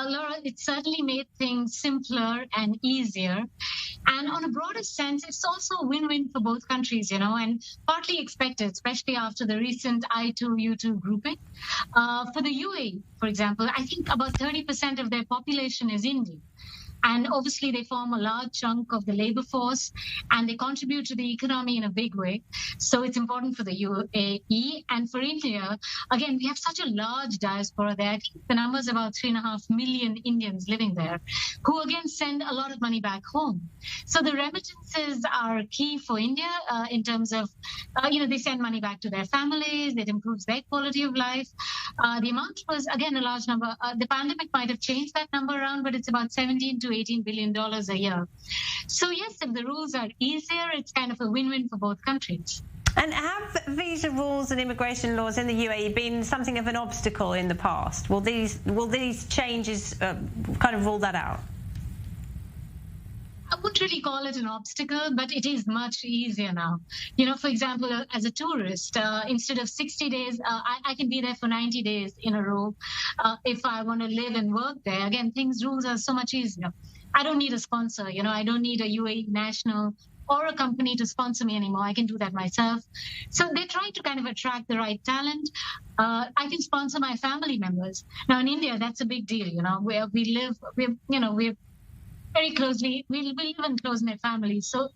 Laura, it certainly made things simpler and easier. And on a broader sense, it's also a win-win for both countries, and partly expected, especially after the recent I2U2 grouping. For the UAE, for example, I think about 30% of their population is Indian. And obviously, they form a large chunk of the labor force and they contribute to the economy in a big way. So it's important for the UAE. And for India, again, we have such a large diaspora there. I think the number is about 3.5 million Indians living there, who again send a lot of money back home. So the remittances are key for India in terms of, they send money back to their families. It improves their quality of life. The amount was, again, a large number. The pandemic might have changed that number around, but it's about 17 to $18 billion a year. So yes, if the rules are easier, it's kind of a win-win for both countries. And have visa rules and immigration laws in the UAE been something of an obstacle in the past? Will these changes kind of rule that out? I wouldn't really call it an obstacle, but it is much easier now. For example, as a tourist, instead of 60 days, I can be there for 90 days in a row. If I want to live and work there, again, rules are so much easier. I don't need a sponsor, I don't need a UAE national or a company to sponsor me anymore. I can do that myself. So they're trying to kind of attract the right talent. I can sponsor my family members. Now in India, that's a big deal, where we live, we're very closely, we live in close-knit families. So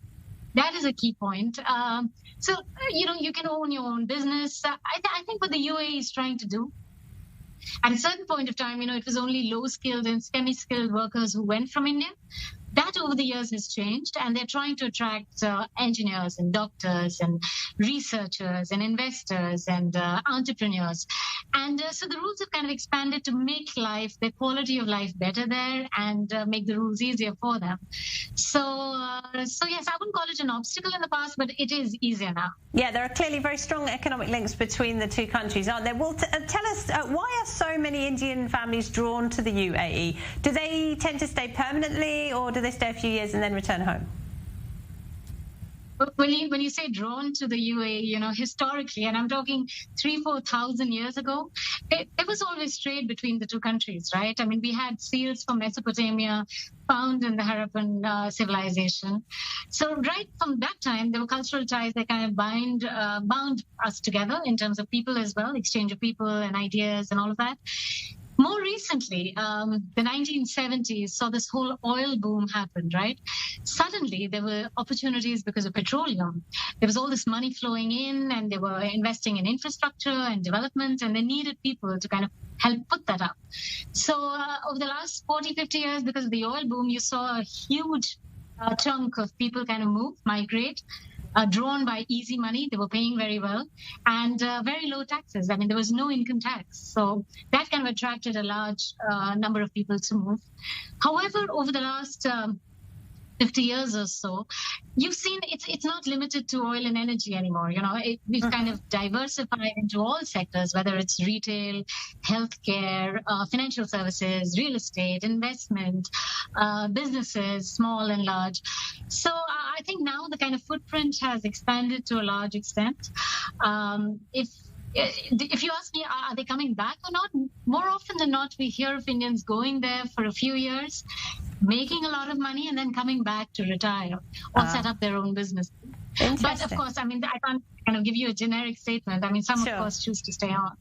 that is a key point. You can own your own business. I think what the UAE is trying to do, at a certain point of time, it was only low-skilled and semi-skilled workers who went from India. That over the years has changed, and they're trying to attract engineers and doctors and researchers and investors and entrepreneurs. And so the rules have kind of expanded to make their quality of life better there and make the rules easier for them. So yes, I wouldn't call it an obstacle in the past, but it is easier now. Yeah, there are clearly very strong economic links between the two countries, aren't there? Well, tell us, why are so many Indian families drawn to the UAE? Do they tend to stay permanently, or do they stay a few years and then return home? When you say drawn to the UAE, historically, and I'm talking 3,000-4,000 years ago, there was always trade between the two countries, right? I mean, we had seals from Mesopotamia found in the Harappan civilization. So right from that time, there were cultural ties that kind of bound us together in terms of people as well, exchange of people and ideas and all of that. More recently, the 1970s saw this whole oil boom happen, right? Suddenly, there were opportunities because of petroleum. There was all this money flowing in, and they were investing in infrastructure and development, and they needed people to kind of help put that up. So over the last 40, 50 years, because of the oil boom, you saw a huge chunk of people kind of migrate, drawn by easy money. They were paying very well, and very low taxes. I mean, there was no income tax. So that kind of attracted a large number of people to move. However, over the last 50 years or so, you've seen it's not limited to oil and energy anymore. We've kind of diversified into all sectors, whether it's retail, healthcare, financial services, real estate, investment, businesses, small and large. So I think now the kind of footprint has expanded to a large extent. If you ask me, are they coming back or not? More often than not, we hear of Indians going there for a few years, making a lot of money, and then coming back to retire or set up their own business. But of course, I mean, I can't kind of give you a generic statement. I mean, some, of course, choose to stay on.